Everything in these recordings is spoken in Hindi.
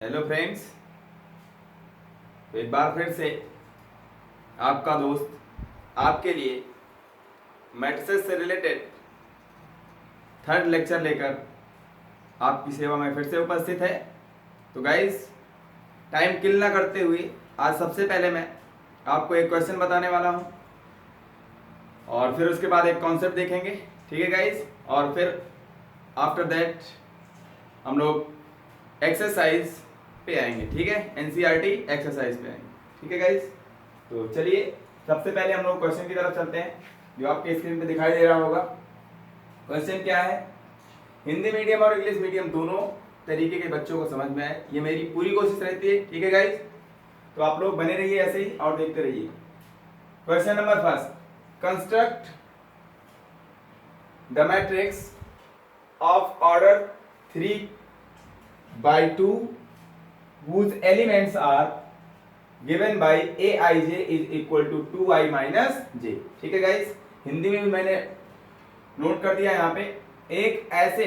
हेलो फ्रेंड्स, एक बार फिर से आपका दोस्त आपके लिए मैट्रिसेस से रिलेटेड थर्ड लेक्चर लेकर आपकी सेवा में फिर से उपस्थित है। तो गाइस, टाइम किल ना करते हुए आज सबसे पहले मैं आपको एक क्वेश्चन बताने वाला हूँ और फिर उसके बाद एक कॉन्सेप्ट देखेंगे। ठीक है गाइस, और फिर आफ्टर दैट हम लोग एक्सरसाइज पे आएंगे। ठीक है, एनसीईआरटी एक्सरसाइज पे आएंगे। ठीक है गाइस, तो चलिए सबसे पहले हम लोग क्वेश्चन की तरफ चलते हैं जो आपके स्क्रीन पे दिखाई दे रहा होगा। क्वेश्चन क्या है? हिंदी मीडियम और इंग्लिश मीडियम दोनों तरीके के बच्चों को समझ में आए, ये मेरी पूरी कोशिश रहती है। ठीक है गाइस, तो आप लोग बने रहिए ऐसे ही और देखते रहिए। Question number first, construct the matrix of order 3/2 whose elements are given by aij is equal to 2i minus j। ठीक है गाइस, हिंदी में भी मैंने नोट कर दिया यहाँ पे। एक ऐसे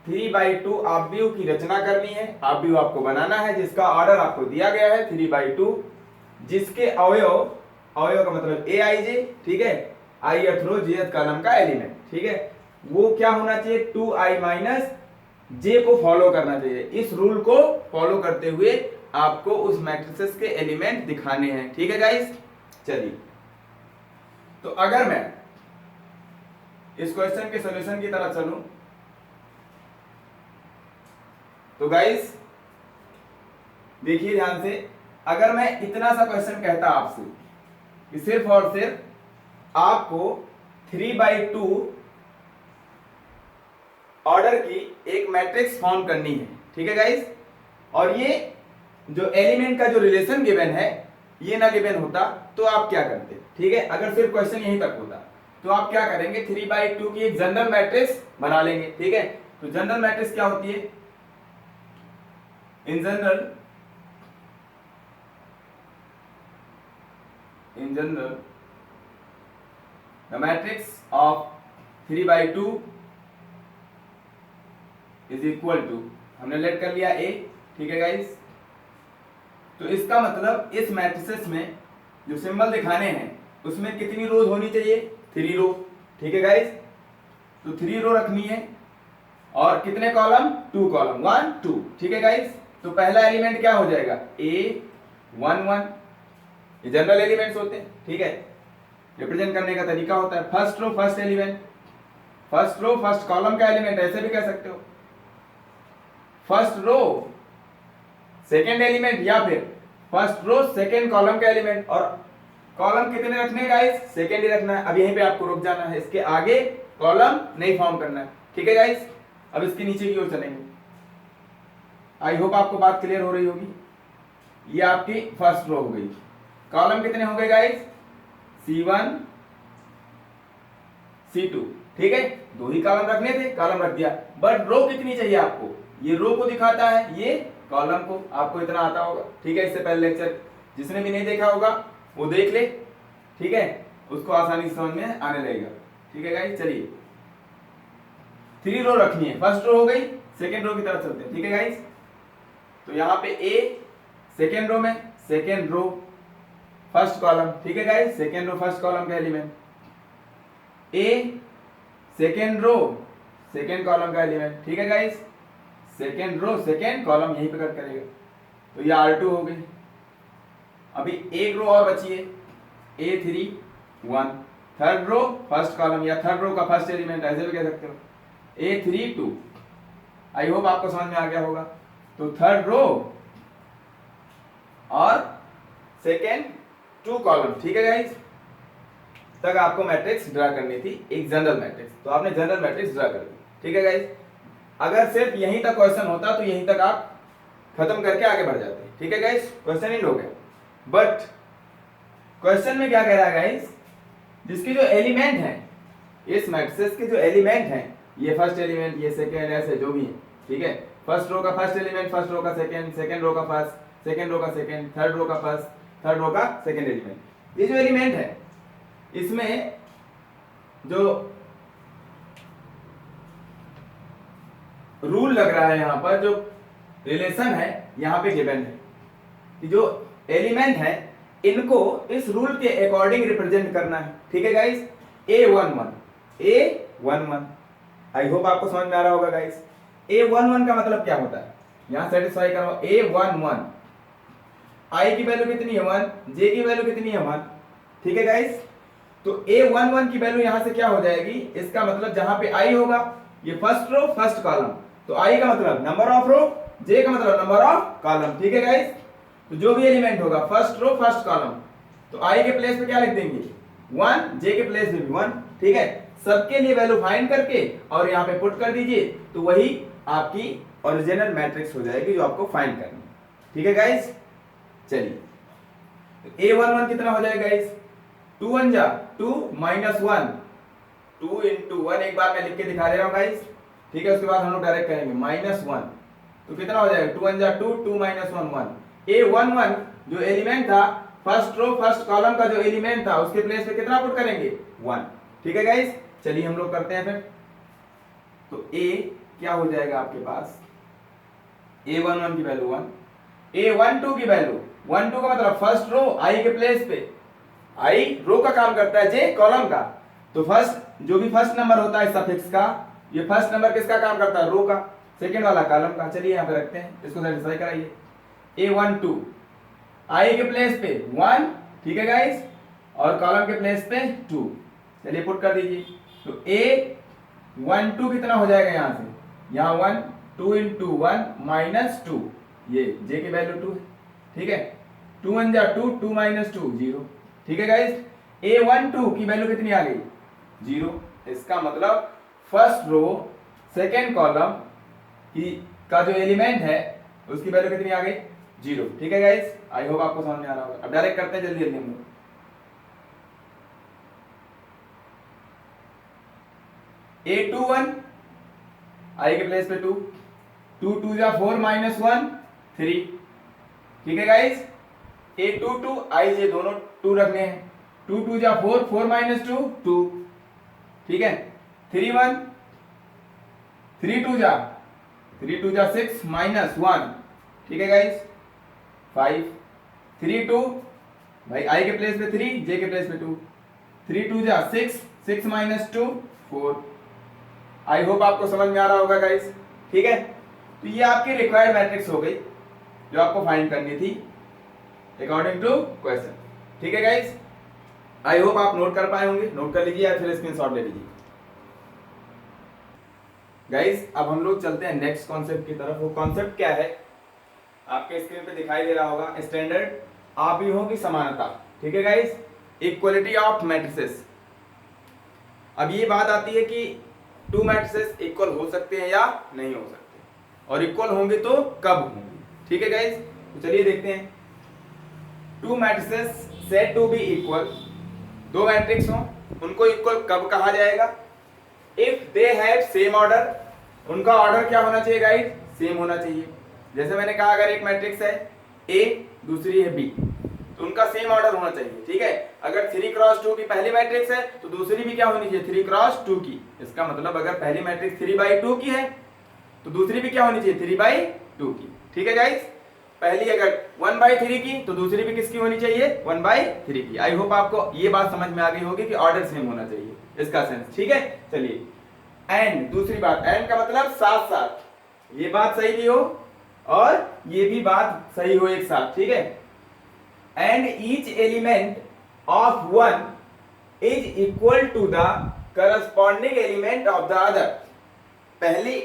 3/2 आव्यूह की रचना करनी है, आव्यूह आपको बनाना है जिसका ऑर्डर आपको दिया गया है 3/2, जिसके अवयव का मतलब aij, ठीक है, ith रो jth कॉलम का एलिमेंट, ठीक है, वो क्या होना चाहिए 2i माइनस जे को फॉलो करना चाहिए। इस रूल को फॉलो करते हुए आपको उस मैट्रिसेस के एलिमेंट दिखाने हैं। ठीक है गाइस, चलिए तो अगर मैं इस क्वेश्चन के सॉल्यूशन की तरफ चलूं तो गाइस देखिए ध्यान से, अगर मैं इतना सा क्वेश्चन कहता आपसे कि सिर्फ और सिर्फ आपको 3/2 ऑर्डर की एक मैट्रिक्स फॉर्म करनी है, ठीक है गाइस, और ये जो एलिमेंट का जो रिलेशन गिवन है ये ना गिवन होता तो आप क्या करते? ठीक है, अगर सिर्फ क्वेश्चन यहीं तक होता तो आप क्या करेंगे, 3/2 की एक जनरल मैट्रिक्स बना लेंगे। ठीक है, तो जनरल मैट्रिक्स क्या होती है? In general the matrix of 3/2 is equal to, हमने लेट कर लिया ए। ठीक है गाइस, तो इसका मतलब इस मैट्रिसेस में जो सिंबल दिखाने हैं उसमें कितनी रोज होनी चाहिए? 3 रो। ठीक है गाइस, तो 3 रो रखनी है और कितने कॉलम? 2 कॉलम, 1 2। ठीक है गाइस, तो पहला एलिमेंट क्या हो जाएगा? A 1 1, ये जनरल एलिमेंट्स होते हैं। ठीक है, रिप्रेजेंट करने का तरीका होता है first row first element, first row first column का एलिमेंट, ऐसे भी कह सकते हो फर्स्ट रो सेकेंड एलिमेंट, या फिर फर्स्ट रो सेकेंड कॉलम का एलिमेंट। और कॉलम कितने रखने हैं गाइस? सेकेंड ही रखना है। अब यहीं पे आपको रुक जाना है, इसके आगे कॉलम नहीं फॉर्म करना है। ठीक है गाइस, अब इसके नीचे की ओर चलेंगे। आई होप आपको बात क्लियर हो रही होगी। ये आपकी फर्स्ट रो हो गई। कॉलम कितने हो गए गाइस? C1 C2। ठीक है, 2 ही कॉलम रखने थे, कॉलम रख दिया, बट रो कितनी चाहिए आपको? ये रो को दिखाता है, ये कॉलम को। आपको इतना आता होगा। ठीक है, इससे पहले लेक्चर जिसने भी नहीं देखा होगा वो देख ले। ठीक है, उसको आसानी से समझ में आने लगेगा। ठीक है गाइस, चलिए 3 रो रखनी है, फर्स्ट रो हो गई, सेकेंड रो की तरफ चलते हैं। ठीक है गाइस, तो यहाँ पे ए सेकेंड रो में, सेकेंड रो फर्स्ट कॉलम। ठीक है guys, second row first column का element, a second row second column का एलिमेंट। ठीक है guys, second row second column यहीं पे कट करेगा, तो ये R2 हो गई। अभी एक रो और बची है, A3 1, third row first column या थर्ड रो का फर्स्ट एलिमेंट, ऐसे भी कह सकते हो A3 2। आई होप आपको समझ में आ गया होगा। तो थर्ड रो और सेकेंड 2 कॉलम। ठीक है गाइस, तक आपको मैट्रिक्स ड्रा करनी थी, एक जनरल मैट्रिक्स, तो आपने जनरल मैट्रिक्स ड्रा कर दी। ठीक है गाइस, अगर सिर्फ यहीं तक क्वेश्चन होता तो यहीं तक आप खत्म करके आगे बढ़ जाते। ठीक है गाइस, क्वेश्चन ही लोग है, बट क्वेश्चन में क्या कह रहा है गाइस, जिसके जो एलिमेंट हैं, इस मैट्रिक्स के जो एलिमेंट हैं, ये फर्स्ट एलिमेंट, ये सेकेंड, ऐसे जो भी है। ठीक है, फर्स्ट रो का फर्स्ट एलिमेंट, फर्स्ट रो का सेकेंड, सेकेंड रो का फर्स्ट, सेकेंड रो का सेकेंड, थर्ड रो का फर्स्ट, थर्ड रो का सेकेंड एलिमेंट। ये जो एलिमेंट है इसमें जो रूल लग रहा है, यहां पर जो रिलेशन है यहाँ पे गिवन है कि जो एलिमेंट है इनको इस रूल के अकॉर्डिंग रिप्रेजेंट करना है। ठीक है गाइस, A11 आई होप आपको समझ में आ रहा होगा गाइस। A11 का मतलब क्या होता है, यहां सेटिस्फाई करो। A11 I की वैल्यू कितनी है 1, J की वैल्यू कितनी है 1। ठीक है गाइस, तो A11 की वैल्यू यहां से क्या हो जाएगी, इसका मतलब जहां पे I होगा ये फर्स्ट रो फर्स्ट कॉलम, तो I का मतलब नंबर ऑफ रो, J का मतलब नंबर ऑफ कॉलम। ठीक है गाइस, तो जो भी एलिमेंट होगा फर्स्ट रो फर्स्ट कॉलम, तो I के प्लेस पे क्या लिख देंगे 1, J के प्लेस पे भी 1। ठीक है, सबके लिए वैल्यू फाइंड करके और यहाँ पे पुट कर दीजिए, तो वही आपकी ओरिजिनल मैट्रिक्स हो जाएगी जो आपको फाइंड करनी है। ठीक है गाइस, चलिए A11 कितना हो जाएगा गाइस, 2 1 जा 2 माइनस 1, 2 इंटू 1 एक बार मैं लिख के दिखा दे रहा हूँ गाइस। ठीक है, उसके बाद हम लोग डायरेक्ट करेंगे माइनस 1, तो कितना हो जाएगा 2 1 जा 2, 2 माइनस 1 1। A11 जो एलिमेंट था फर्स्ट रो फर्स्ट कॉलम का जो एलिमेंट था उसके प्लेस पे कितना पुट करेंगे 1। ठीक है गाइस, चलिए हम लोग करते हैं फिर। तो A क्या हो जाएगा आपके पास, A11 की वैल्यू 1, A12 की वैल्यू 12 का मतलब फर्स्ट रो I के प्लेस पे, I रो का काम करता है, J कॉलम का, तो फर्स्ट जो भी फर्स्ट नंबर होता है सफिक्स का, ये फर्स्ट नंबर किसका काम करता है रो का, सेकंड वाला कॉलम का। चलिए यहाँ पे रखते हैं, इसको सेटिस्फाई कराइए। A12 I के प्लेस पे 1, ठीक है गाइस, और कॉलम के प्लेस पे 2, चलिए पुट कर दीजिए। तो A12 कितना हो जाएगा यहाँ से, यहाँ 1, 2 इंटू 1 माइनस 2, ये J की वैल्यू 2 है। ठीक है, 2 1 जा 2, 2 माइनस 2 0। ठीक है गाइस, A12 की वैल्यू कितनी आ गई 0। इसका मतलब फर्स्ट रो सेकेंड कॉलम की का जो एलिमेंट है उसकी वैल्यू कितनी आ गई 0। ठीक है गाइस, आई होप आपको समझ में आ रहा होगा। अब डायरेक्ट करते हैं जल्दी जल्दी हम लोग। A21 I के प्लेस पे 2, 2 2 जा 4 माइनस 1 3। ठीक है गाइस, A22 I J दोनों 2 रखने हैं, 2 2 जा 4, 4 माइनस 2 2। ठीक है, 3 1, 3 2 जा 6 माइनस 1। ठीक है गाइस, 5 3 2, भाई I के प्लेस पे 3, J के प्लेस पे 2, 3 2 जा 6, 6 माइनस 2 4। आई होप आपको समझ में आ रहा होगा गाइस। ठीक है, तो ये आपकी रिक्वायर्ड मैट्रिक्स हो गई जो आपको फाइंड करनी थी अकॉर्डिंग टू क्वेश्चन। ठीक है गाइस, आई होप आप नोट कर पाए होंगे, नोट कर लीजिए या फिर स्क्रीनशॉट ले लीजिए। गाइस अब हम लोग चलते हैं नेक्स्ट कॉन्सेप्ट की तरफ। वो कॉन्सेप्ट क्या है आपके स्क्रीन पे दिखाई दे रहा होगा, स्टैंडर्ड आव्यूहों की समानता। ठीक है गाइस, इक्वलिटी ऑफ मैट्रिसेस। अब ये बात आती है कि टू मैट्रिसेस इक्वल हो सकते हैं या नहीं हो सकते, और इक्वल होंगे तो कब होंगे। ठीक है गाइस, तो चलिए देखते हैं। Two matrices said to be equal, दो मैट्रिक्स हों उनको इक्वल कब कहा जाएगा, if they have same order. उनका ऑर्डर क्या होना चाहिए गाइस, सेम होना चाहिए। जैसे मैंने कहा अगर एक मैट्रिक्स है A दूसरी है B, तो उनका सेम ऑर्डर होना चाहिए। ठीक है, अगर 3 क्रॉस 2 की पहली मैट्रिक्स है तो दूसरी भी क्या होनी चाहिए 3 क्रॉस 2 की। इसका मतलब अगर पहली मैट्रिक्स 3/2 की है तो दूसरी भी क्या होनी चाहिए 3/2 की। ठीक है गाइस, पहली अगर 1/3 की तो दूसरी भी किसकी होनी चाहिए 1/3 की। आई होप आपको ये बात समझ में आ गई होगी कि ऑर्डर सेम होना चाहिए इसका सेंस। ठीक है, चलिए एंड दूसरी बात, एंड का मतलब साथ साथ, ये बात सही भी हो और ये भी बात सही हो एक साथ। ठीक है, and each element of one is equal to the corresponding element of the other. पहली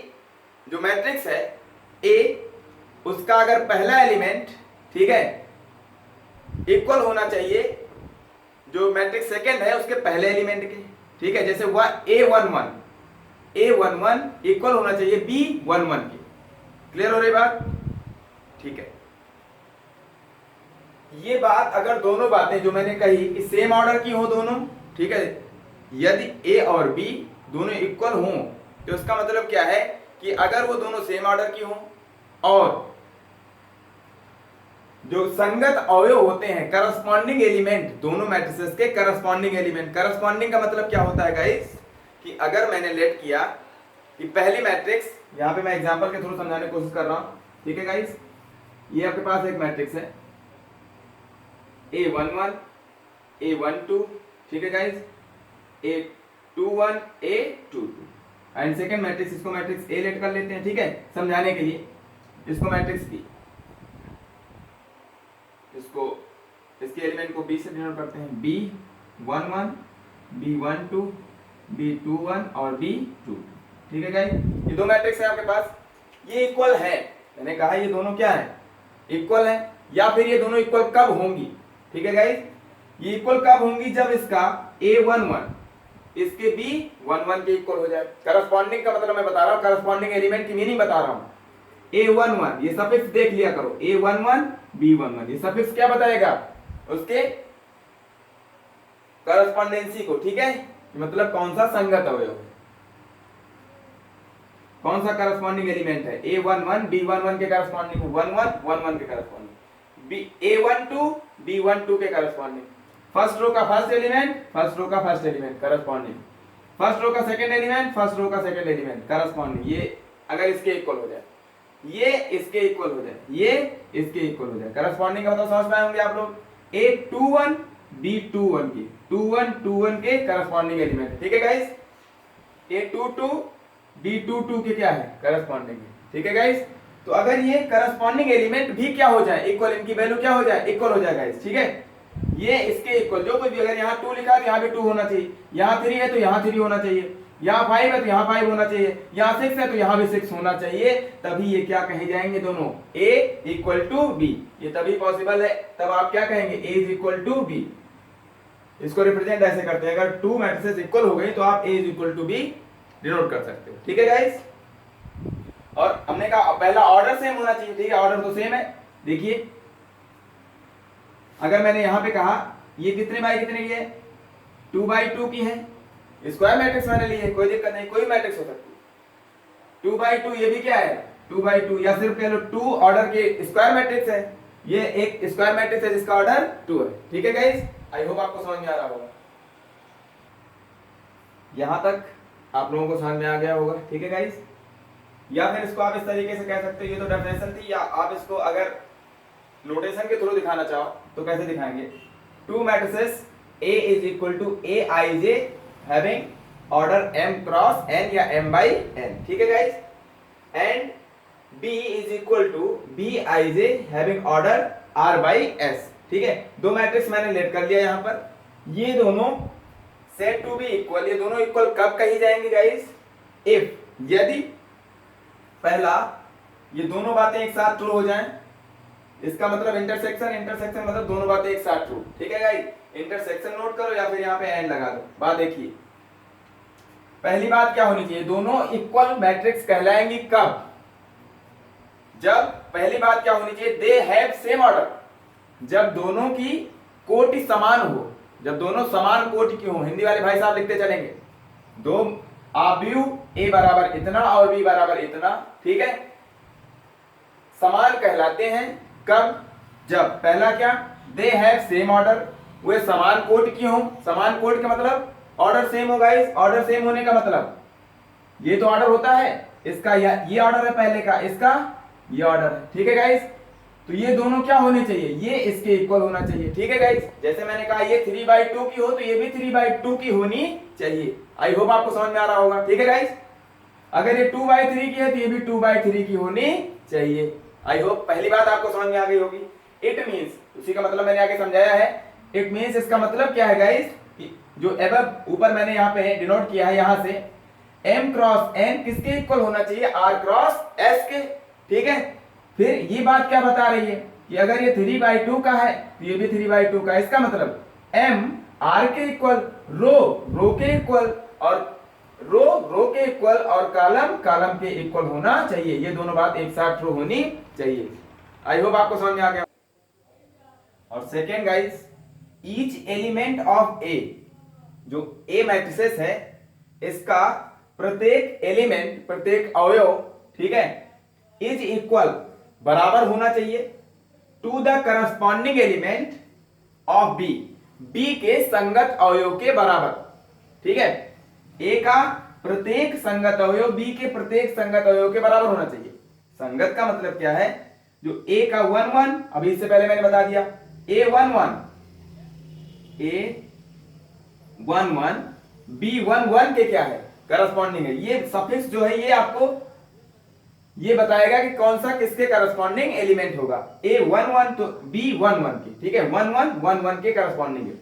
जो मैट्रिक्स है A, उसका अगर पहला एलिमेंट ठीक है इक्वल होना चाहिए जो मैट्रिक्स सेकंड है उसके पहले एलिमेंट के। ठीक है, जैसे हुआ A11 इक्वल होना चाहिए B11 के। क्लियर हो रही बात? ठीक है, ये बात अगर दोनों बातें जो मैंने कही कि सेम ऑर्डर की हो दोनों, ठीक है, यदि A और B दोनों इक्वल हों तो इसका मतलब क्या है कि अगर वो दोनों सेम ऑर्डर की हों और जो संगत अवयव होते हैं करस्पॉन्डिंग एलिमेंट, दोनों मैट्रिसेस के करस्पॉन्डिंग एलिमेंट। करस्पॉन्डिंग का मतलब क्या होता है गाइस कि अगर मैंने लेट किया कि पहली मैट्रिक्स, यहां पे मैं एग्जांपल के थ्रू समझाने की कोशिश कर रहा हूं। ठीक है गाइस, ये आपके पास एक मैट्रिक्स है A11 A12, ठीक है guys, A21 A22 and second matrix, इसको मैट्रिक्स ए लेट कर लेते हैं, ठीक है, समझाने के लिए। इसको मैट्रिक्स बी, इसको इसके एलिमेंट को बी से डिनोट करते हैं, B11 B12 B21 और B22, ठीक है गाइस। ये दो मैट्रिक्स है आपके पास, ये इक्वल है, मैंने कहा ये दोनों क्या है, इक्वल है, या फिर ये दोनों इक्वल कब होंगी, ठीक है गाइस, ये इक्वल कब होंगी, जब इसका A11 इसके B11 के इक्वल हो जाए। करस्पॉन्डिंग का मतलब मैं बता रहा हूं, करस्पॉन्डिंग एलिमेंट की मीनिंग बता रहा हूं। A11 ये सफिक्स देख लिया करो, A11 B11 ये सफिक्स क्या बताएगा, उसके करस्पॉन्डेंसी को, ठीक है, मतलब कौन सा संगत अवयव है, कौन सा करस्पॉन्डिंग एलिमेंट है। A11 B11 के करस्पॉन्डिंग, 11 11 के करस्पॉन्डिंग, A12 B12 के करस्पॉन्डिंग, फर्स्ट रो का फर्स्ट एलिमेंट, फर्स्ट रो का first element corresponding, first row का सेकंड एलिमेंट, फर्स्ट रो का सेकंड एलिमेंट करस्पॉन्डिंग। ये अगर इसके इक्वल हो जाए, ये इसके इक्वल हो जाए, ये इसके इक्वल हो जाए, करस्पॉन्डिंग का मतलब समझ पाए होंगे आप लोग। A21 B21 की 21 के करस्पॉन्डिंग एलिमेंट, ठीक है गाइस। A22 B22 के क्या है, करस्पॉन्डिंग, ठीक है गाइस। तो अगर ये करस्पॉन्डिंग एलिमेंट भी क्या हो जाए, इक्वल, इनकी वैल्यू क्या हो जाए, इक्वल हो जाए गाइस, ठीक है, ये इसके इक्वल, जो कुछ भी, अगर यहाँ 2 लिखा है तो यहाँ भी 2 होना चाहिए, यहाँ 3 है तो यहाँ 3 होना चाहिए, यहाँ 5 है तो यहाँ 5 होना चाहिए, यहाँ 6 है तो यहाँ भी 6 होना चाहिए, तभी ये क्या कहे जाएंगे दोनों, A इक्वल टू B, ये तभी पॉसिबल है, तब आप क्या कहेंगे, A is equal to B। इसको रिप्रेजेंट ऐसे करते हैं, अगर 2 मैट्रिसेस इक्वल हो गई तो आप A is equal to B denote कर सकते हो, ठीक है गाइस। और हमने कहा पहला ऑर्डर सेम होना चाहिए, ठीक है, ऑर्डर तो सेम है। देखिए अगर मैंने यहां पे कहा ये कितने बाय कितने की है, 2/2 की है, स्क्वायर मैट्रिक्स मैंने ली है, कोई दिक्कत नहीं, कोई मैट्रिक्स हो सकती है। 2/2 ये भी क्या है, 2/2, या सिर्फ कह लो 2 ऑर्डर के स्क्वायर मैट्रिक्स है, ये एक स्क्वायर मैट्रिक्स है जिसका ऑर्डर 2 है, ठीक है गाइस। आई होप आपको समझ में आ रहा होगा, यहां तक आप लोगों को समझ में आ गया होगा, ठीक है गाइस। या फिर इसको आप इस तरीके से कह सकते हो, ये तो डेफिनेशन थी, या आप इसको अगर नोटेशन के थ्रू दिखाना चाहो तो कैसे दिखाएंगे, 2 matrices A is equal to Aij having order m cross n या m by n, ठीक है guys, and B is equal to Bij having order r by s, ठीक है। दो मैट्रिक्स मैंने लेट कर लिया यहां पर, ये दोनों सेट टू बी इक्वल, ये दोनों इक्वल कब कही जाएंगे गाइस, इफ, यदि पहला ये दोनों बातें एक साथ ट्रू हो जाएं, इसका मतलब इंटरसेक्शन, इंटरसेक्शन मतलब दोनों बातें एक साथ ट्रू, ठीक है गाइस। इंटरसेक्शन नोट करो या फिर यहाँ पे एंड लगा दो। बात देखिए, पहली बात क्या होनी चाहिए, दोनों इक्वल मैट्रिक्स कहलाएंगी कब, जब पहली बात क्या होनी चाहिए, दे हैव सेम ऑर्डर, जब दोनों की कोटि समान हो, जब दोनों समान कोटि की हो। हिंदी वाले भाई साहब लिखते चलेंगे, दो आव्यूह A बराबर इतना और B बराबर इतना, ठीक है, समान कहलाते हैं कब, जब पहला क्या, दे हैव सेम ऑर्डर, वे समान कोट की हो। समान कोट का मतलब ऑर्डर सेम हो गाइस, ऑर्डर सेम होने का मतलब ये तो ऑर्डर होता है, इसका ये ऑर्डर है पहले का, इसका ये ऑर्डर है, ठीक है गाइस। तो ये दोनों क्या होने चाहिए, ये इसके इक्वल होना चाहिए, ठीक है गाइस। जैसे मैंने कहा ये 3/2 की हो तो ये भी 3/2 की होनी चाहिए। आई होप आपको समझ में आ रहा होगा, ठीक है गाइस। अगर ये 2/3 की है तो ये भी 2/3 की होनी चाहिए। आई होप पहली बात आपको समझ में आ गई होगी। इट मींस, उसी का मतलब मैंने आगे समझाया है। इट मींस इसका मतलब क्या है गाइस, जो एबव ऊपर मैंने यहाँ पे डिनोट किया है, यहां से m क्रॉस n किसके इक्वल होना चाहिए, r क्रॉस s के, ठीक है। फिर ये बात क्या बता रही है कि अगर ये 3/2 का है तो ये भी 3/2 का, इसका मतलब m r के इक्वल, रो के इक्वल, और रो के इक्वल, और कॉलम के इक्वल होना चाहिए। ये दोनों बात एक साथ ट्रू होनी चाहिए। आई होप आपको समझ में आ गया। और second guys, each element of A, जो ए मैट्रिसेस है, इसका प्रत्येक एलिमेंट, प्रत्येक अवयव, ठीक है, इज इक्वल, बराबर होना चाहिए, to the corresponding element of B, B के संगत अवयव के बराबर, ठीक है। ए का प्रत्येक संगत अवयव बी के प्रत्येक संगत अवयव के बराबर होना चाहिए। संगत का मतलब क्या है, जो ए का 1 1, अभी इससे पहले मैंने बता दिया, ए 1 1 बी 1 1 के क्या है, करस्पॉन्डिंग है। ये सफिक्स जो है ये आपको ये बताएगा कि कौन सा किसके करस्पॉन्डिंग एलिमेंट होगा। ए 1 1 तो बी 1 1 के, ठीक है, 1 1 1 1 के करस्पॉन्डिंग है।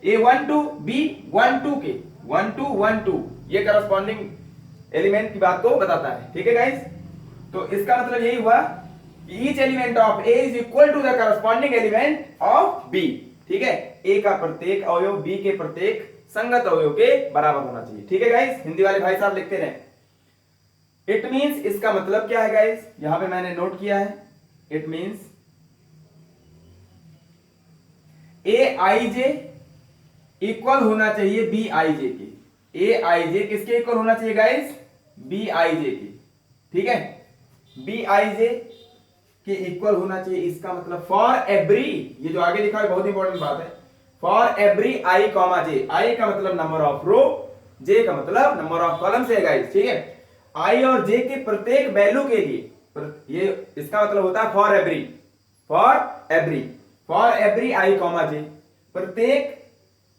ए 1 2 बी 1 2 के, 1 2 1 2 ये करस्पॉन्डिंग एलिमेंट की बात को बताता है, ठीक है गाइस। तो इसका मतलब यही हुआ कि each element of A is equal to the corresponding element of B, ठीक है। ए का प्रत्येक अवयव बी के प्रत्येक संगत अवयव के बराबर होना चाहिए, ठीक है गाइस। हिंदी वाले भाई साहब लिखते रहे। इट मींस, इसका मतलब क्या है गाइस, यहां पे मैंने नोट किया है, it means A I J equal होना चाहिए बी आई जे के। ए आई जे किसके इक्वल होना चाहिए गाइस, बी आई जे के, ठीक है, बी आई जे के इक्वल होना चाहिए। इसका मतलब फॉर एवरी, ये जो आगे लिखा है बहुत इंपॉर्टेंट बात है, फॉर एवरी आई कॉमा जे, आई का मतलब नंबर ऑफ रो, जे का मतलब नंबर ऑफ कॉलम से गाइस, ठीक है। आई और जे के प्रत्येक वैल्यू के लिए, ये इसका मतलब होता है for every, for every i comma j, प्रत्येक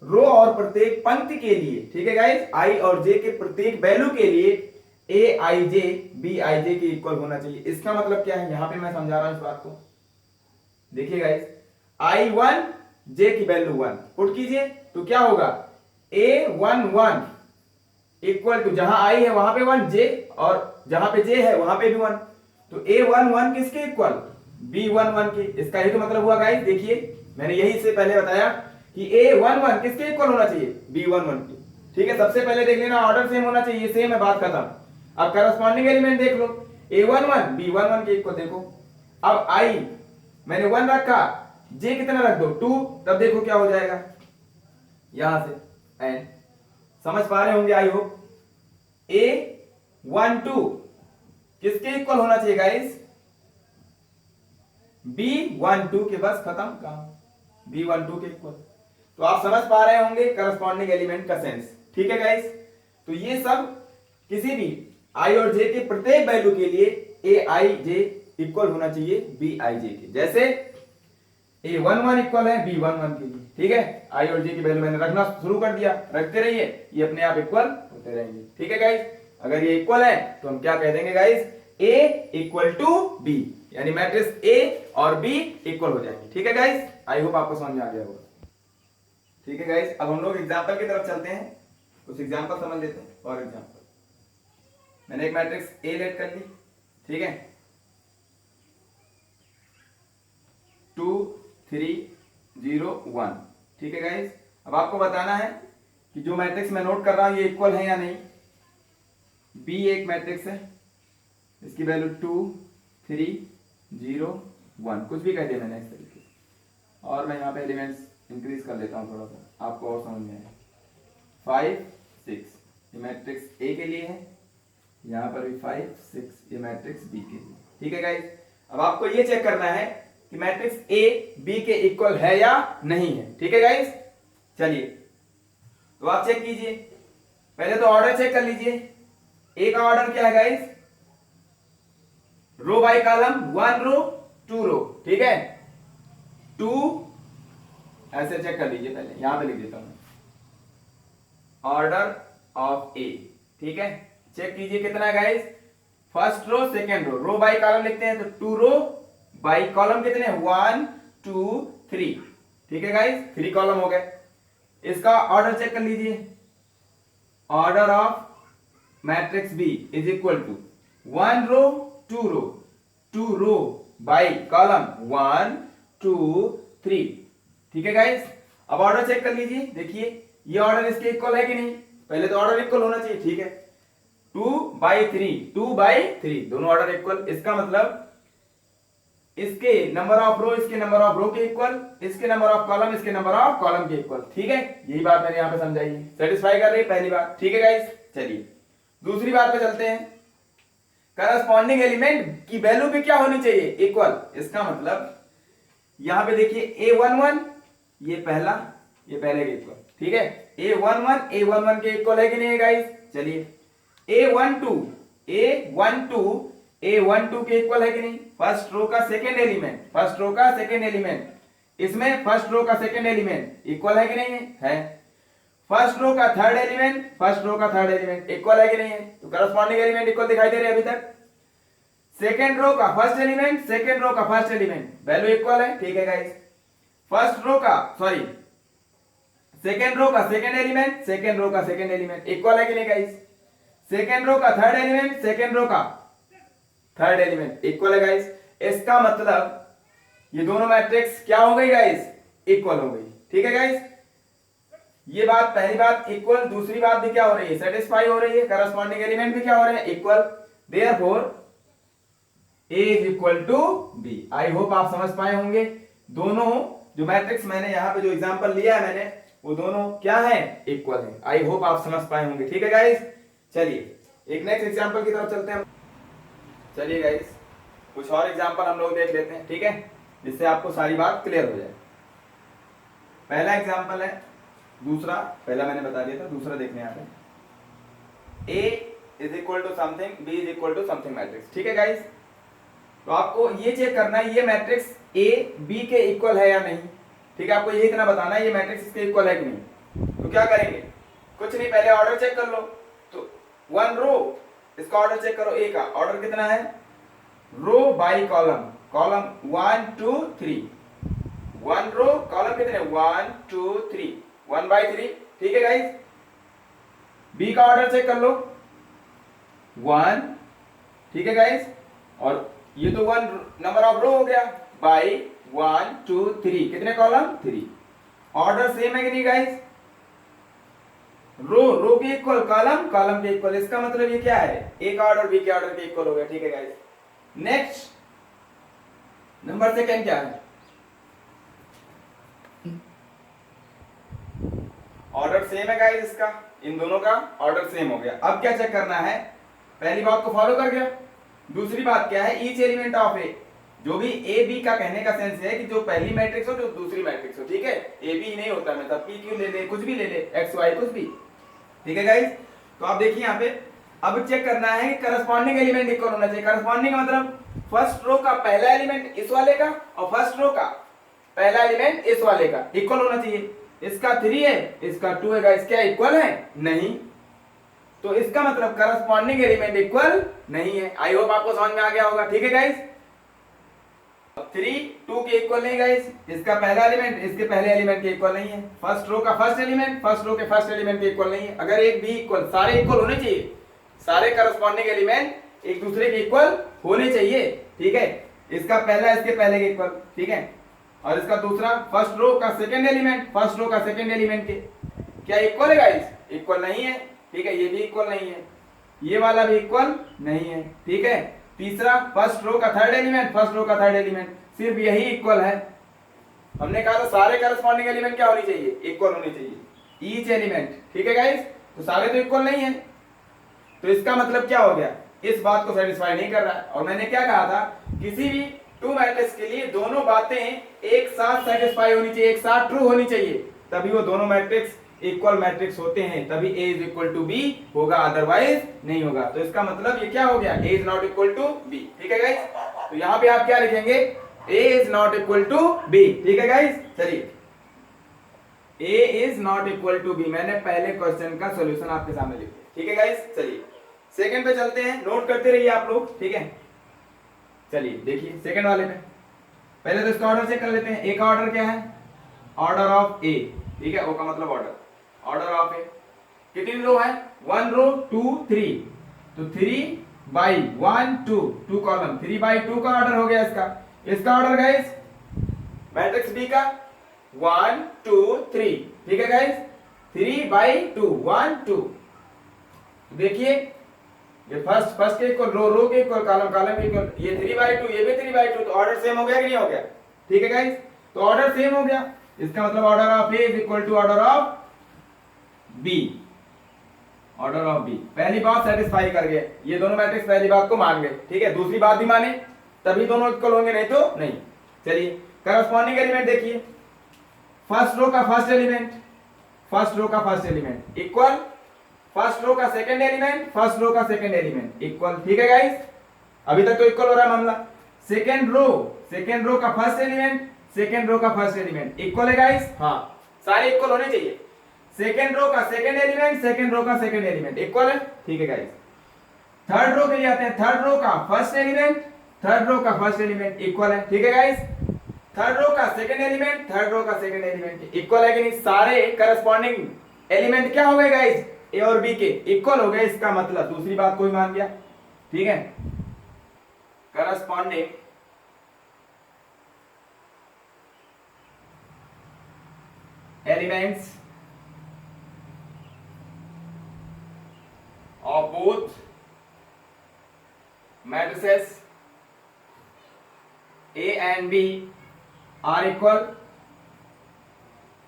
रो और प्रत्येक पंक्ति के लिए, ठीक है गाइस, आई और जे के प्रत्येक वैल्यू के लिए ए आई जे बी आई जे के इक्वल होना चाहिए। इसका मतलब क्या है, यहां पे मैं समझा रहा हूं इस बात को, देखिए गाइस, आई 1 जे की वैल्यू 1 पुट कीजिए तो क्या होगा, ए 1 1 इक्वल टू, जहां आई है वहां पे 1 जे, और जहां पे जे है वहां पे भी 1, तो ए 1 1 किसके इक्वल, बी 1 1 के। इसका ही तो मतलब हुआ गाइस, देखिए मैंने यही से पहले बताया कि ए 1 1 किसके इक्वल होना चाहिए, बी 1 1 के, ठीक है। सबसे पहले देख लेना ऑर्डर सेम होना चाहिए, सेम है, बात खत्म। अब करस्पॉन्डिंग एलिमेंट देख लो, ए 1 1 बी 1 1 के इक्वल, देखो अब आई मैंने 1 रखा, जे कितना रख दो 2, तब देखो क्या हो जाएगा यहां से एंड, समझ पा रहे होंगे आई होप। ए 1 2 किसके इक्वल होना चाहिए गाइस, बी 1 2 के, बस खत्म काम, बी 1 2 के इक्वल। तो आप समझ पा रहे होंगे करस्पॉन्डिंग एलिमेंट का सेंस, ठीक है गाइस। तो ये सब किसी भी आई और जे के प्रत्येक वैल्यू के लिए ए आई जे इक्वल होना चाहिए बी आई जे के, जैसे ए 1 1 इक्वल है बी 1 1 के लिए, ठीक है। आई और जे की वैल्यू मैंने रखना शुरू कर दिया, रखते रहिए, ये अपने आप इक्वल होते रहेंगे, ठीक है गाइस। अगर ये इक्वल है तो हम क्या कह देंगे guys, A equal to B, यानी मैट्रिक्स ए और बी इक्वल हो जाएंगे, ठीक है गाइस। आई होप आपको समझ में आ गया होगा, ठीक है गाइस। अब हम लोग एग्जांपल की तरफ चलते हैं, कुछ एग्जांपल समझ लेते हैं। और एग्जांपल, मैंने एक मैट्रिक्स ए लेट कर ली, ठीक है, 2 3 0 1, ठीक है गाइस। अब आपको बताना है कि जो मैट्रिक्स मैं नोट कर रहा हूं ये इक्वल है या नहीं। बी एक मैट्रिक्स है, इसकी वैल्यू 2 3 0 1, कुछ भी कह दिया मैंने इस तरीके से, और मैं यहाँ पे एलिमेंट्स इंक्रीज कर लेता हूँ थोड़ा सा, आपको और समझ में आए। 5 6 ये मैट्रिक्स ए के लिए है, यहाँ पर भी 5 6 ये मैट्रिक्स बी के लिए, ठीक है गाइस। अब आपको ये चेक करना है कि मैट्रिक्स ए बी के इक्वल है या नहीं है, ठीक है गाइस। चलिए तो आप चेक कीजिए, पहले तो ऑर्डर चेक कर लीजिए। ए का ऑर्डर क्या है guys, row by column, 1 row 2 रो, ठीक है, 2 ऐसे चेक कर लीजिए, पहले यहां पे लिख देता हूं ऑर्डर ऑफ ए, ठीक है। चेक कीजिए कितना है guys, first row second row, row by column लिखते हैं तो 2 रो बाय कॉलम कितने, 1 2 3, ठीक है गाइस, 3 कॉलम हो गए। इसका ऑर्डर चेक कर लीजिए, order of matrix B is equal to 1 row 2 row, 2 row by column 1 2 3, ठीक है गाइस। अब ऑर्डर चेक कर लीजिए, देखिए ये ऑर्डर इसके इक्वल है कि नहीं, पहले तो ऑर्डर इक्वल होना चाहिए, ठीक है। 2 बाय 3 दोनों ऑर्डर इक्वल, इसका मतलब इसके नंबर ऑफ रो इसके नंबर ऑफ रो के इक्वल, इसके नंबर ऑफ कॉलम इसके नंबर ऑफ कॉलम के इक्वल, ठीक है। यही बात मैंने यहां पे समझाई है, सेटिस्फाई कर रही है पहली बात, ठीक है गाइस। चलिए दूसरी बात पे चलते हैं, करस्पॉन्डिंग एलिमेंट की वैल्यू भी क्या होनी चाहिए, इक्वल। इसका मतलब यहां पे देखिए a1 1 ये पहला, ये पहले के इक्वल, ठीक है। a1 1 के इक्वल है कि नहीं गाइस। चलिए a1 2 ए 1 2 के इक्वल है कि नहीं? फर्स्ट रो का सेकेंड एलिमेंट, फर्स्ट रो का सेकेंड एलिमेंट, इसमें फर्स्ट रो का सेकेंड एलिमेंट इक्वल है कि नहीं है? फर्स्ट रो का थर्ड एलिमेंट, फर्स्ट रो का थर्ड एलिमेंट इक्वल है कि नहीं है? तो करस्पॉन्डिंग एलिमेंट इक्वल दिखाई दे रहे हैं अभी तक। सेकेंड रो का फर्स्ट एलिमेंट, सेकेंड रो का फर्स्ट एलिमेंट वैल्यू इक्वल है, ठीक है गाइस। फर्स्ट रो का सॉरी सेकेंड रो का सेकेंड एलिमेंट, सेकेंड रो का सेकेंड एलिमेंट इक्वल है कि नहीं गाइस? सेकेंड रो का थर्ड एलिमेंट, सेकेंड रो का थर्ड एलिमेंट इक्वल है गाइस। इसका मतलब ये दोनों मैट्रिक्स क्या हो गई गाइस? इक्वल हो गई, ठीक है गाइस। ये बात पहली बात इक्वल, दूसरी बात भी क्या हो रही है? सेटिस्फाई हो रही है, करस्पॉन्डिंग एलिमेंट भी क्या हो रहे हैं? Equal. Therefore A is equal to B। I hope आप समझ पाए होंगे। दोनों जो मैट्रिक्स मैंने यहाँ पे जो एग्जांपल लिया है मैंने, वो दोनों क्या है? इक्वल है। आई होप आप समझ पाए होंगे, ठीक है गाइस। चलिए एक नेक्स्ट एग्जांपल की तरफ चलते हैं। चलिए गाइस कुछ और एग्जांपल हम लोग देख लेते हैं, ठीक है, जिससे आपको सारी बात क्लियर हो जाए। पहला एग्जांपल है, दूसरा पहला मैंने बता दिया था, दूसरा देखने आते हैं। A is equal to something, B is equal to something matrix, ठीक है गाइस। तो आपको ये चेक करना है ये मैट्रिक्स A B के इक्वल है या नहीं, ठीक है। आपको ये इतना बताना है ये मैट्रिक्स इसके इक्वल है कि नहीं। तो क्या करेंगे? कुछ नहीं, पहले ऑर्डर चेक कर लो। तो 1 रो, इसका ऑर्डर चेक करो। A का ऑर्डर कितना है? Row by column, column 1 2 3, 1 row column कितने? 1 2 3, 1 बाई 3, ठीक है गाइस। B का ऑर्डर चेक कर लो, 1, ठीक है गाइस। और ये तो 1 नंबर ऑफ रो हो गया, बाई 1 2 3, कितने कॉलम? 3। ऑर्डर सेम है कि नहीं गाइस? रो के इक्वल, कॉलम के इक्वल। इसका मतलब ये क्या है? A का ऑर्डर B के ऑर्डर के इक्वल हो गया, ठीक है गाइस। नेक्स्ट नंबर सेकंड क्या है? ऑर्डर सेम है गाइस, इसका इन दोनों का ऑर्डर सेम हो गया। अब क्या चेक करना है? पहली बात को फॉलो कर गया। दूसरी बात क्या है? ईच एलिमेंट ऑफ ए, जो भी ए बी का कहने का सेंस है कि जो पहली मैट्रिक्स हो जो दूसरी मैट्रिक्स हो, ठीक है। ए बी नहीं होता, मतलब पी क्यू ले ले, कुछ भी ले ले, एक्स वाई कुछ भी, ठीक है गाइस। तो आप देखिए यहाँ पे अब चेक करना है कि करस्पॉन्डिंग एलिमेंट इक्वल होना चाहिए। करस्पॉन्डिंग मतलब फर्स्ट रो का पहला एलिमेंट इस वाले का और फर्स्ट रो का पहला एलिमेंट इस वाले का इक्वल होना चाहिए। इसका 3 है, इसका 2 है गाइस, क्या इक्वल है? नहीं। तो इसका मतलब करस्पॉन्डिंग एलिमेंट इक्वल नहीं है। आई होप आपको समझ में आ गया होगा, ठीक है गाइस। 3 2 के इक्वल नहीं गाइस, इसका पहला एलिमेंट इसके पहले एलिमेंट के इक्वल नहीं है। फर्स्ट रो का फर्स्ट एलिमेंट फर्स्ट रो के फर्स्ट एलिमेंट के इक्वल नहीं है। अगर एक भी इक्वल, सारे इक्वल होने चाहिए, सारे करस्पॉन्डिंग एलिमेंट एक दूसरे के इक्वल होने चाहिए, ठीक है। इसका पहला इसके पहले के इक्वल, ठीक है। और इसका दूसरा फर्स्ट रो का सेकंड एलिमेंट फर्स्ट रो का सेकंड एलिमेंट के क्या इक्वल है गाइस? इक्वल नहीं है, ठीक है। ये भी इक्वल नहीं है, ये वाला भी इक्वल नहीं है, ठीक है। तीसरा फर्स्ट रो का थर्ड एलिमेंट फर्स्ट रो का थर्ड एलिमेंट, सिर्फ यही इक्वल है। हमने कहा था सारे करस्पॉन्डिंग एलिमेंट क्या होनी चाहिए? इक्वल होनी चाहिए, ईच एलिमेंट, ठीक है गाइस। तो सारे तो इक्वल नहीं है, तो इसका मतलब क्या हो गया? इस बात को सेटिस्फाई नहीं कर रहा है। और मैंने क्या कहा था? किसी भी टू मैट्रिक्स के लिए दोनों बातें एक साथ सेटिस्फाई होनी चाहिए, एक साथ ट्रू होनी चाहिए, तभी वो दोनों मैट्रिक्स इक्वल मैट्रिक्स होते हैं, तभी A is equal to B होगा, अदरवाइज नहीं होगा। तो इसका मतलब ये क्या हो गया? A is not equal to B, ठीक है गाइस। तो यहाँ पे आप क्या लिखेंगे? A is not equal to B, ठीक है गाइस। चलिए A is not equal to B, मैंने पहले क्वेश्चन का सॉल्यूशन आपके सामने लिख दिया, ठीक है गाइस। चलिए सेकंड पे चलते हैं, नोट करते रहिए आप लोग, ठीक है। चलिए देखिए सेकंड वाले में पहले तो इसका ऑर्डर चेक कर लेते हैं। A का ऑर्डर क्या है? ऑर्डर ऑफ A, ठीक है। O का मतलब ऑर्डर ऑफ A। कितनी रो है? 1 रो 2 3, तो 3 बाई 1 2, 2 कॉलम, 3 बाई 2 का ऑर्डर हो गया इसका। इसका ऑर्डर गाइस मैट्रिक्स B का 1 2 3, ठीक है गाइस। 3 बाई 2 1 2, देखिए ये फर्स्ट के इक्वल, रो के इक्वल, कॉलम के इक्वल, ये 3 बाई 2 ये भी 3 बाई 2, तो ऑर्डर सेम हो गया कि नहीं हो गया? ठीक है गाइस, तो ऑर्डर सेम हो गया। इसका मतलब order of A is equal to order of B, order of B। पहली बात सेटिस्फाई कर गए, ये दोनों मैट्रिक्स पहली बात को मान गए, ठीक है। दूसरी बात भी माने तभी दोनों इक्वल होंगे, नहीं तो नहीं। चलिए करस्पॉन्डिंग एलिमेंट देखिए, फर्स्ट रो का फर्स्ट एलिमेंट फर्स्ट रो का first element equal, first row का सेकंड एलिमेंट फर्स्ट रो का सेकंड एलिमेंट इक्वल, ठीक है गाइस। अभी तक तो इक्वल हो रहा है मामला। सेकेंड रो का फर्स्ट एलिमेंट, सेकेंड रो का फर्स्ट एलिमेंट इक्वल है गाइस, हाँ सारे इक्वल होने चाहिए। सेकेंड रो का सेकेंड एलिमेंट, सेकेंड रो का सेकेंड एलिमेंट इक्वल है, ठीक है गाइस। थर्ड रो के लिए आते हैं, थर्ड रो का फर्स्ट एलिमेंट, थर्ड रो का फर्स्ट एलिमेंट इक्वल है, ठीक है गाइस। थर्ड रो का सेकेंड एलिमेंट, थर्ड रो का सेकेंड एलिमेंट इक्वल है कि नहीं? सारे करस्पॉन्डिंग एलिमेंट क्या हो गए गाइस? ए और बी के इक्वल हो गए। इसका मतलब दूसरी बात कोई मान गया, ठीक है। Corresponding elements of both matrices A and B are equal,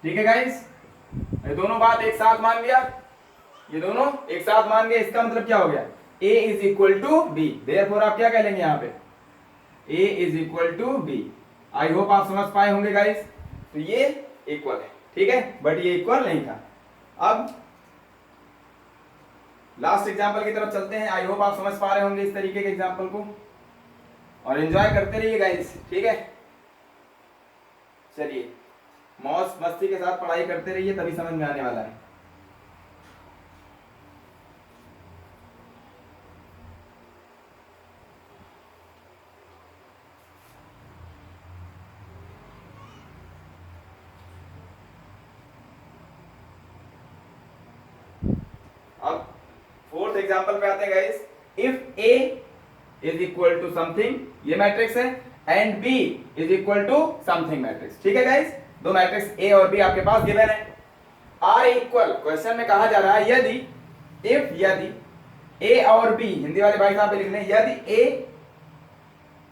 ठीक है गाइस। ये दोनों बात एक साथ मान लिया, ये दोनों एक साथ मान गए। इसका मतलब क्या हो गया? A is equal to B, therefore आप क्या कह लेंगे यहाँ पे? A is equal to B. I hope आप समझ पाए होंगे गाइस। तो ये इक्वल है, ठीक है, बट ये इक्वल नहीं था। अब लास्ट एग्जांपल की तरफ चलते हैं। आई होप आप समझ पा रहे होंगे इस तरीके के एग्जांपल को, और एंजॉय करते रहिए गाइस, ठीक है। चलिए मौज मस्ती के साथ पढ़ाई करते रहिए, तभी समझ में आने वाला है। अब फोर्थ एग्जांपल पे आते हैं guys. If A is equal to something, ये मैट्रिक्स है, and B is equal to something matrix, ठीक है गाइस। दो मैट्रिक्स ए और बी आपके पास गिवन है। आर इक्वल, क्वेश्चन में कहा जा रहा है यदि, इफ यदि ए और बी, हिंदी वाले भाई साहब लिख लें, यदि A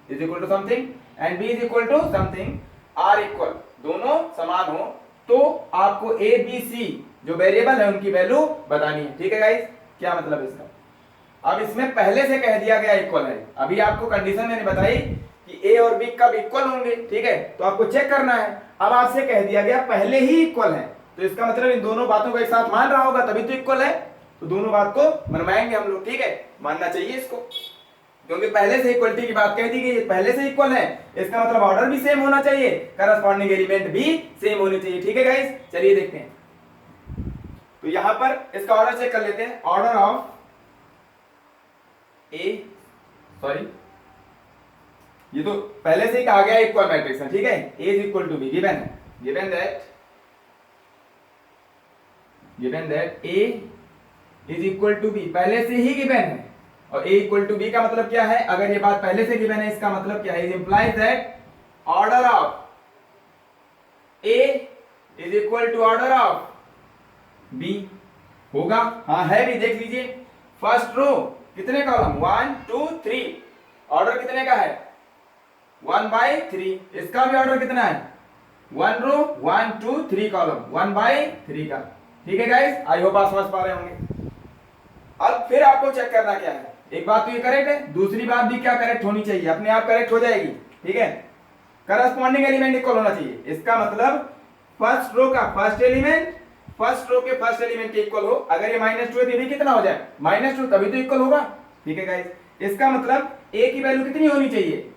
is equal to something and B is equal to something, are equal, दोनों समान हो, तो आपको ए बी सी जो वेरिएबल है उनकी वैल्यू बतानी है, ठीक है गाइस। क्या मतलब है इसका? अब इसमें पहले से कह दिया गया इक्वल है, अभी आपको कंडीशन मैंने बताई कि ए और बी कब इक्वल होंगे, ठीक है, तो आपको चेक करना है। अब आपसे कह दिया गया पहले ही इक्वल है, तो इसका मतलब इन दोनों बातों को एक साथ मान रहा होगा तभी तो इक्वल है, तो दोनों बात को मनवाएंगे हम लोग, ठीक है, मानना चाहिए इसको, क्योंकि पहले से इक्वलिटी की बात कह दी गई, पहले से इक्वल है, इसका मतलब ऑर्डर भी सेम होना चाहिए, करस्पॉन्डिंग एलिमेंट भी सेम होने चाहिए, ठीक है गाइस। चलिए देखते हैं, तो यहां पर इसका ऑर्डर चेक कर लेते हैं। ऑर्डर ऑफ ए, सॉरी ये तो पहले से ही कहा गया इक्वल मैट्रिक्स है, ठीक है। A is equal to B, given है, given that A is equal to B, पहले से ही गिवन है। और ए इक्वल टू बी का मतलब क्या है? अगर ये बात पहले से गिवन है, इसका मतलब क्या है? It implies that order of A is equal to order of B होगा। हाँ है भी, देख लीजिए, फर्स्ट रो कितने कॉलम? 1 2 3, ऑर्डर कितने का है? 1/3। इसका भी ऑर्डर कितना है? 1 रो 1 2 3 कॉलम, 1/3 का, ठीक है गाइस। आई होप आप समझ पा रहे होंगे। अब फिर आपको चेक करना क्या है, एक बात तो ये करेक्ट है, दूसरी बात भी क्या करेक्ट होनी चाहिए, अपने आप करेक्ट हो जाएगी, ठीक है। करस्पॉन्डिंग एलिमेंट इक्वल होना चाहिए, इसका मतलब फर्स्ट रो का फर्स्ट एलिमेंट फर्स्ट रो के फर्स्ट एलिमेंट के इक्वल हो। अगर ये -2 है तो ये कितना हो जाए? -2, तभी तो इक्वल होगा, ठीक है गाइस। इसका मतलब ए की वैल्यू कितनी होनी चाहिए?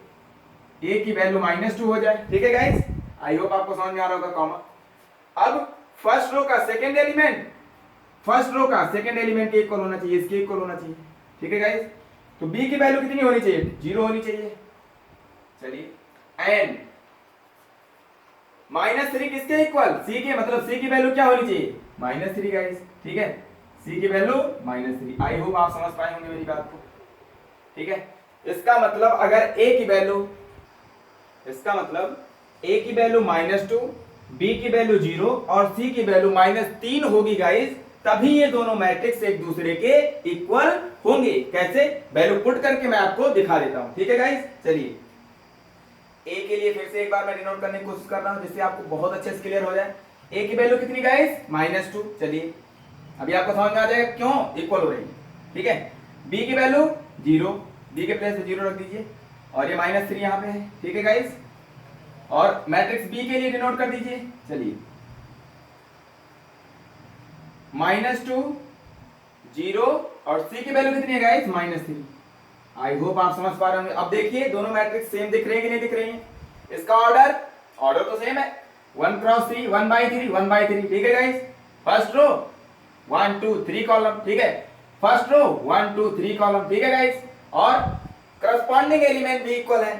ए की वैल्यू -2 हो जाए, ठीक है गाइस। आई होप आपको समझ में आ रहा होगा कॉमा। अब फर्स्ट रो का सेकंड एलिमेंट फर्स्ट रो का सेकंड एलिमेंट के इक्वल होना चाहिए, इसके इक्वल होना चाहिए, ठीक है गाइस। तो बी की वैल्यू कितनी होनी चाहिए? 0 होनी चाहिए। चलिए, एंड -3 किसके इक्वल? सी के, मतलब सी की वैल्यू क्या होनी चाहिए? -3 गाइस, ठीक है, सी की वैल्यू -3। आई होप आप समझ पाए होंगे मेरी बात को, ठीक है। इसका मतलब अगर ए की वैल्यू, इसका मतलब ए की वैल्यू -2, बी की वैल्यू 0 और सी की वैल्यू -3 होगी गाइस, तभी ये दोनों मैट्रिक्स एक दूसरे के इक्वल होंगे। कैसे? वैल्यू पुट करके मैं आपको दिखा देता हूं, ठीक है गाइस। चलिए, ए के लिए फिर से एक बार मैं डिनोट करने की कोशिश कर रहा हूं, जिससे आपको बहुत अच्छे से क्लियर हो जाए। ए की वैल्यू कितनी गाइस? -2। चलिए, अभी आपको समझ में आ जाएगा क्यों इक्वल हो रही है, ठीक है। बी की वैल्यू 0, बी के प्लेस पे 0 रख दीजिए, और ये -3 यहाँ पे है, ठीक है गाइस। और मैट्रिक्स बी के लिए डिनोट कर दीजिए। चलिए, -2 0 और सी की वैल्यू कितनी है गाइस? -3। आई होप आप समझ पा रहे होंगे। अब देखिए दोनों मैट्रिक्स सेम दिख रहे हैं कि नहीं दिख रही हैं? इसका ऑर्डर तो सेम है, 1 क्रॉस 3, 1/3, 1/3, ठीक है गाइस। फर्स्ट रो 1 2 3 कॉलम, ठीक है। फर्स्ट रो 1 2 3 कॉलम, ठीक है गाइस। और करस्पॉन्डिंग एलिमेंट भी इक्वल है।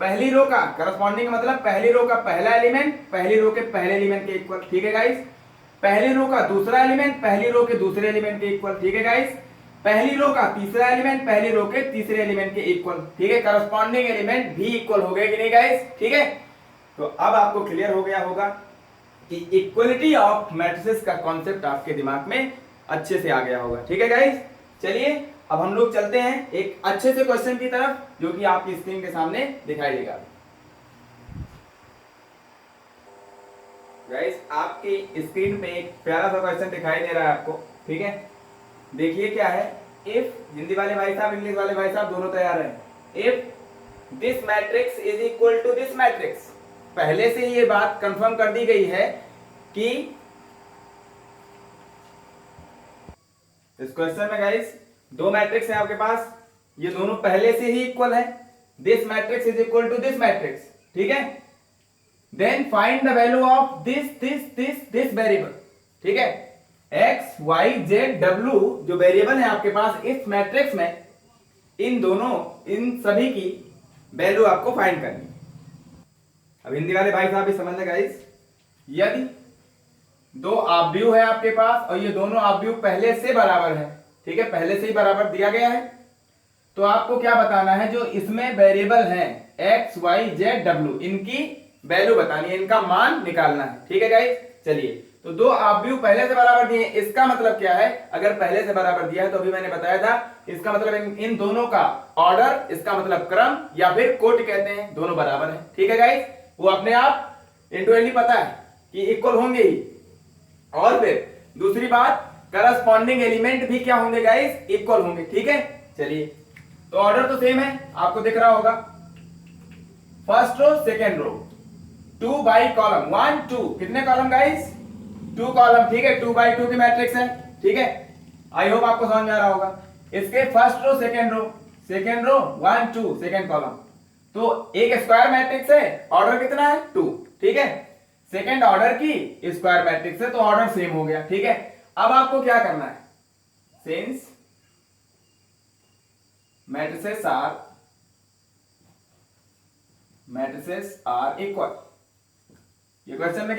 पहली रो का करस्पॉन्डिंग मतलब पहली रो का पहला एलिमेंट पहली रो के पहले एलिमेंट के इक्वल, ठीक है गाइस। पहली रो का दूसरा एलिमेंट पहली रो के दूसरे एलिमेंट के इक्वल, ठीक है गाइस। पहली रो का तीसरा एलिमेंट पहली रो के तीसरे एलिमेंट के इक्वल, ठीक है। करस्पॉन्डिंग एलिमेंट भी इक्वल हो गए कि नहीं गाइस, ठीक है। तो अब आपको क्लियर हो गया होगा कि इक्वलिटी ऑफ मैट्रिसेस का कॉन्सेप्ट आपके दिमाग में अच्छे से आ गया होगा, ठीक है गाइस। चलिए अब हम लोग चलते हैं एक अच्छे से क्वेश्चन की तरफ जो कि आपकी स्क्रीन के सामने दिखाई देगा। गाइस आपकी स्क्रीन पे एक प्यारा सा क्वेश्चन दिखाई दे रहा है आपको, ठीक है। देखिए क्या है, इफ हिंदी वाले भाई साहब इंग्लिश वाले भाई साहब दोनों तैयार हैं। If this matrix is equal to this matrix, पहले से ये बात कंफर्म कर दी गई है कि इस क्वेश्चन में गाइस दो मैट्रिक्स है आपके पास, ये दोनों पहले से ही इक्वल है। This matrix is equal to this matrix, ठीक है। Then find the value of this variable, ठीक है। एक्स वाई जेड डब्ल्यू जो वेरिएबल है आपके पास इस मैट्रिक्स में, इन सभी की वैल्यू आपको फाइंड करनी। अब हिंदी वाले भाई साहब भी समझ लें गाइस, यदि दो ऑब्जेक्ट है आपके पास और ये दोनों ऑब्जेक्ट पहले से बराबर है, ठीक है, पहले से ही बराबर दिया गया है, तो आपको क्या बताना है, जो इसमें वेरिएबल है एक्स वाई जेड डब्ल्यू, इनकी वैल्यू बतानी है, इनका मान निकालना है, ठीक है गाइस। चलिए तो दो ऑब्जेक्ट पहले से बराबर दिए, इसका मतलब क्या है, अगर पहले से बराबर दिया है तो अभी मैंने बताया था, इसका मतलब इन दोनों का ऑर्डर, इसका मतलब क्रम या फिर कोट कहते हैं, दोनों बराबर है, ठीक है गाइस। वो अपने आप इंटुइटिवली पता है कि इक्वल होंगे ही। और फिर दूसरी बात, करस्पॉन्डिंग एलिमेंट भी क्या होंगे गाइस, इक्वल होंगे, ठीक है। चलिए तो ऑर्डर तो सेम है, आपको दिख रहा होगा, first row second row 2 by column 1 2, कितने कॉलम गाइस, 2 कॉलम, ठीक है। 2/2 की मैट्रिक्स है, ठीक है। आई होप आपको समझ में आ रहा होगा। इसके first row second row 1 2 second column, तो एक स्क्वायर मैट्रिक्स है, ऑर्डर कितना है 2, ठीक है। सेकेंड ऑर्डर की स्क्वायर मैट्रिक्स है तो ऑर्डर सेम हो गया, ठीक है। अब आपको क्या करना है, सिंस मैट्रिसेस आर इक्वल, ये क्वेश्चन में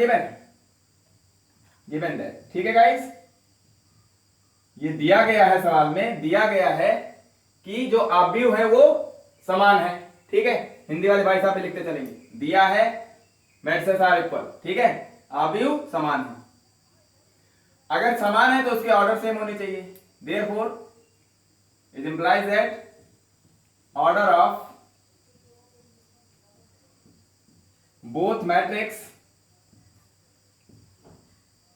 गिवन है, ठीक है गाइस। ये दिया गया है, सवाल में दिया गया है कि जो ऑब्जेक्ट है वो समान है, ठीक है। हिंदी वाले भाई साहब पे लिखते चलेंगे, दिया है मैट्रिसेस आर इक्वल, ठीक है, ऑब्जेक्ट समान है। अगर समान है तो उसके ऑर्डर सेम होने चाहिए, therefore it implies that order of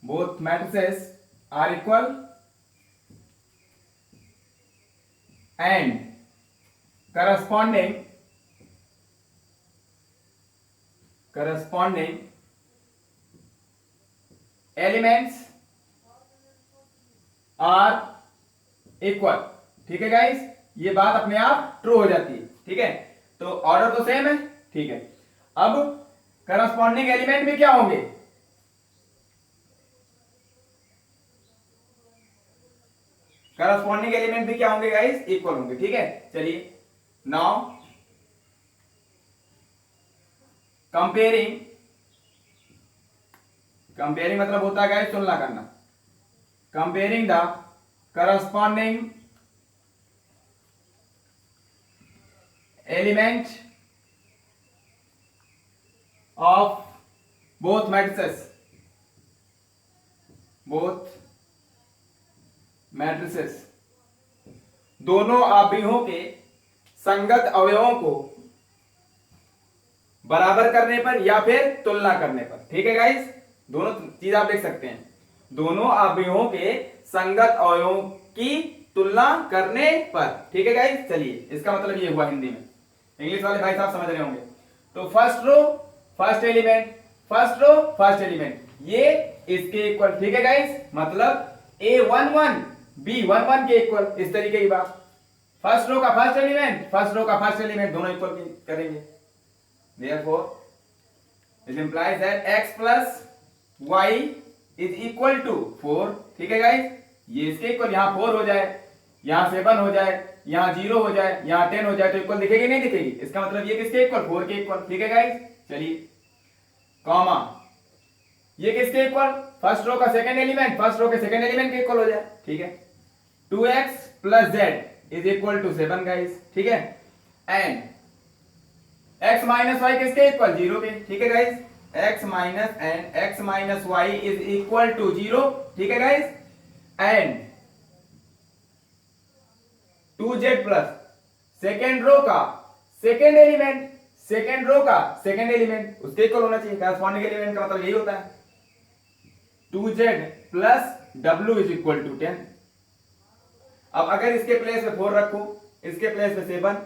both matrices are equal and corresponding elements are equal, ठीक है गाइस। ये बात अपने आप ट्रू हो जाती है, ठीक है। तो ऑर्डर तो सेम है, ठीक है। अब करस्पॉन्डिंग एलिमेंट भी क्या होंगे, करस्पॉन्डिंग एलिमेंट भी क्या होंगे गाइस, इक्वल होंगे, ठीक है। चलिए नाउ कंपेयरिंग मतलब होता है गाइस तुलना करना, comparing the corresponding element of both matrices, दोनों ऑब्जेक्टों के संगत अवयवों को बराबर करने पर या फिर तुलना करने पर, ठीक है गाइस। दोनों चीज आप देख सकते हैं, दोनों ऑब्जेक्टों के संगत अवयवों की तुलना करने पर, ठीक है गाइस। चलिए इसका मतलब ये हुआ हिंदी में, इंग्लिश वाले भाई साहब समझ रहे होंगे। तो फर्स्ट रो फर्स्ट एलिमेंट ये इसके इक्वल, ठीक है गाइस, मतलब A11 B11 के इक्वल, इस तरीके की बात, फर्स्ट रो का फर्स्ट एलिमेंट, फर्स्ट रो का फर्स्ट एलिमेंट दोनों इक्वल करेंगे। Therefore, it implies that x plus y is equal to 4। ठीक है गाइस, ये इसके इक्वल, यहाँ 4 हो जाए, यहाँ 7 हो जाए, यहाँ 0 हो जाए, यहाँ 10 हो जाए, तो इक्वल दिखेगी नहीं दिखेगी? इसका मतलब ये किसके इक्वल? 4 के इक्वल। ठीक है गाइस, चलिए कॉमा, ये किसके इक्वल? फर्स्ट रो का सेकंड एलिमेंट, फर्स्ट रो के सेकंड एलिमेंट के इक्वल हो जाए। ठीक है, 2x plus z is equal to 7 guys. ठीक है, एंड x माइनस वाई किसके इक्वल? 0 के। ठीक है guys, x minus y is equal to 0। ठीक है guys, and 2z plus second row का सेकेंड एलिमेंट, सेकेंड रो का सेकेंड एलिमेंट उसके इक्वल होना चाहिए। करस्पॉन्डिंग एलिमेंट का मतलब यही होता है। 2z plus w is equal to 10। अब अगर इसके प्लेस पे 4 रखो, इसके प्लेस पे 7,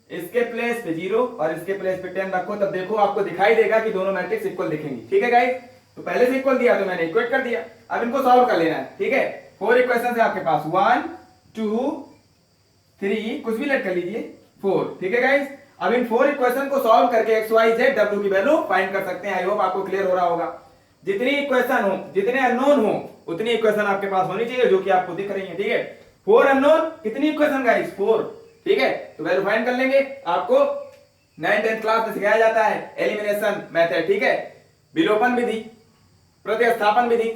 इसके प्लेस पे 0 और इसके प्लेस पे 10 रखो, तब देखो आपको दिखाई देगा कि दोनों मैट्रिक्स इक्वल दिखेंगी। ठीक है गाइस, तो पहले से इक्वल दिया तो मैंने इक्वेट कर दिया, अब इनको सॉल्व कर लेना है। ठीक है, 4 इक्वेशन है आपके पास, 1 2 3, कुछ भी लेट कर लीजिए, 4। ठीक है गाइस, अब इन 4 इक्वेशन को सॉल्व करके x y z w की वैल्यू फाइंड कर सकते हैं। आई होप आपको क्लियर हो रहा होगा। जितनी इक्वेशन हो, जितने अननोन हो, उतनी इक्वेशन आपके पास होनी चाहिए जो कि आपको दिख रही है। ठीक है, 4 अननोन, कितनी इक्वेशन गाइस? 4। ठीक है, तो वैल्यू फाइंड कर लेंगे। आपको 9th 10th क्लास में सिखाया जाता है एलिमिनेशन मेथड। ठीक है, विलोपन विधि, प्रतिस्थापन विधि,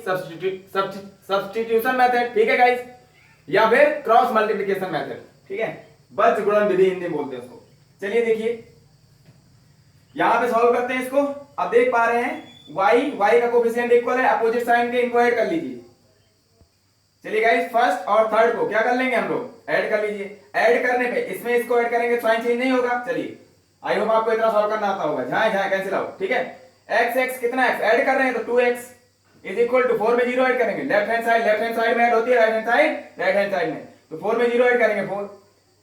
सब्स्टिट्यूशन मेथड। ठीक है गाइस, या फिर क्रॉस मल्टीप्लिकेशन मेथड। ठीक है, बच गुणन विधि हिंदी बोलते हैं उसको। चलिए देखिए, यहां पे सॉल्व करते हैं इसको। अब देख पा रहे हैं y का कोफिशिएंट इक्वल है, अपोजिट साइन के, इनको ऐड कर लीजिए। चलिए गाइस, फर्स्ट और थर्ड को क्या कर लेंगे हम लोग? ऐड कर लीजिए। ऐड करने पे इसमें इसको ऐड करेंगे, साइन चेंज नहीं होगा। चलिए, आई होप आपको इतना सॉल्व करना आता होगा। जहां कैंसिल आउट। ठीक है, x कितना x ऐड कर रहे हैं, तो 2x इज इक्वल टू 4 में 0 ऐड करेंगे। लेफ्ट हैंड साइड में ऐड होती है, राइट हैंड साइड में, तो 4 में 0 ऐड करेंगे 4।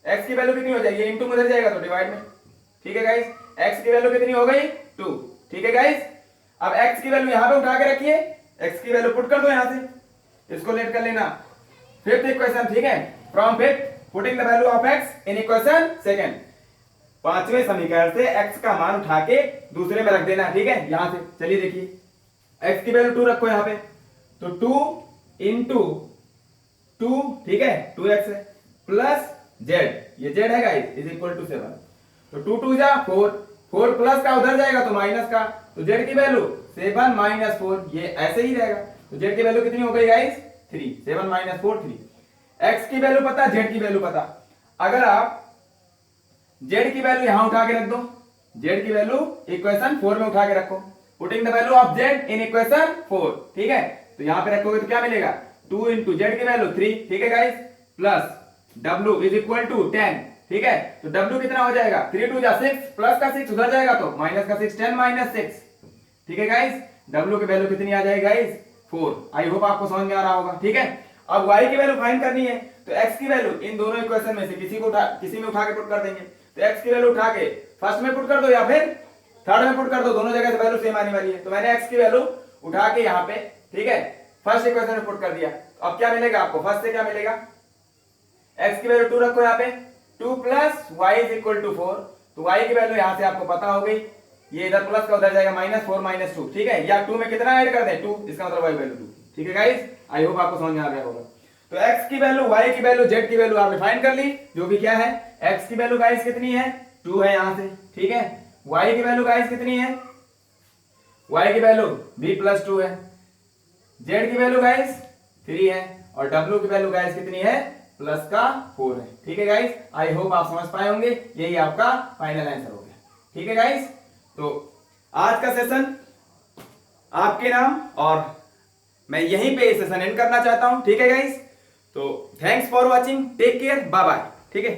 x की वैल्यू कितनी हो जाएगी? इनटू में उधर जाएगा तो डिवाइड में। ठीक है गाइस, x की वैल्यू कितनी हो गई? 2। ठीक है गाइस, अब x की वैल्यू यहां पे उठा के रखिए, x की वैल्यू पुट कर दो यहां से, इसको लेट कर लेना। Fifth equation. ठीक है, from fifth putting the value of x in equation second. पांचवें समीकरण से x का मान उठा के दूसरे में रख देना। ठीक है, यहां से चलिए देखिए, x की वैल्यू 2 रखो यहां पे, तो 2 इंटू 2, ठीक है, 2x है, प्लस z, ये z है गाइस, इज इक्वल टू 7। तो 2 2 जा 4, 4 प्लस का उधर जाएगा तो माइनस का, तो z की वैल्यू 7 माइनस 4, ये ऐसे ही रहेगा। तो z की वैल्यू कितनी हो गई गाइस? 3। 7 माइनस 4 3। x की वैल्यू पता, z की वैल्यू पता। अगर आप z की वैल्यू यहां उठा के रख दो, z की वैल्यू इक्वेशन 4 में उठा के रखो, putting the value of z in equation 4। ठीक है, तो यहां पे रखोगे तो क्या मिलेगा? 2 इंटू z की वैल्यू 3। ठीक है guys, plus w is equal to 10। ठीक है, तो w कितना हो जाएगा? 3 2 जा 6, प्लस का 6 उधर जाएगा तो माइनस का 6, 10 माइनस 6। ठीक है गाइस, w की वैल्यू कितनी आ जाएगी गाइस? 4। आई होप आपको समझ में आ रहा होगा। ठीक है, अब y की वैल्यू फाइंड करनी है, तो x की वैल्यू इन दोनों इक्वेशन में से किसी में उठा के पुट कर देंगे। तो x की वैल्यू उठा के फर्स्ट में पुट कर दो या फिर थर्ड में पुट कर दो, दोनों जगह से वैल्यू सेम आने वाली है। तो मैंने x की वैल्यू उठा के यहाँ पे, ठीक है, फर्स्ट इक्वेशन में पुट कर दिया। अब क्या मिलेगा आपको? फर्स्ट से क्या मिलेगा? x की वैल्यू 2 रखो यहाँ पे, 2 plus y is equal to 4। तो y की वैल्यू यहाँ से आपको पता हो गई, ये इधर प्लस का उधर जाएगा, माइनस 4 माइनस 2। ठीक है, या 2 में कितना ऐड कर दें? 2, इसका मतलब y वैल्यू 2। ठीक है गाइस, आई होप आपको समझ में आ गया होगा। तो x की वैल्यू, y की वैल्यू, z की वैल्यू आपने फाइंड कर ली, जो कि क्या है? x की वैल्यू गाइस कितनी है? 2 है यहां से। ठीक है, y की वैल्यू गाइस कितनी है? y की वैल्यू b प्लस 2 है, z की वैल्यू गाइस 3 है, और w की वैल्यू गाइस कितनी है? प्लस का 4 है। ठीक है गाइस, आई होप आप समझ पाए होंगे, यही आपका फाइनल आंसर हो गया। ठीक है गाइस, तो आज का सेशन आपके नाम, और मैं यहीं पे सेशन एंड करना चाहता हूं। ठीक है गाइस, तो thanks for watching, take care, bye bye. ठीक है।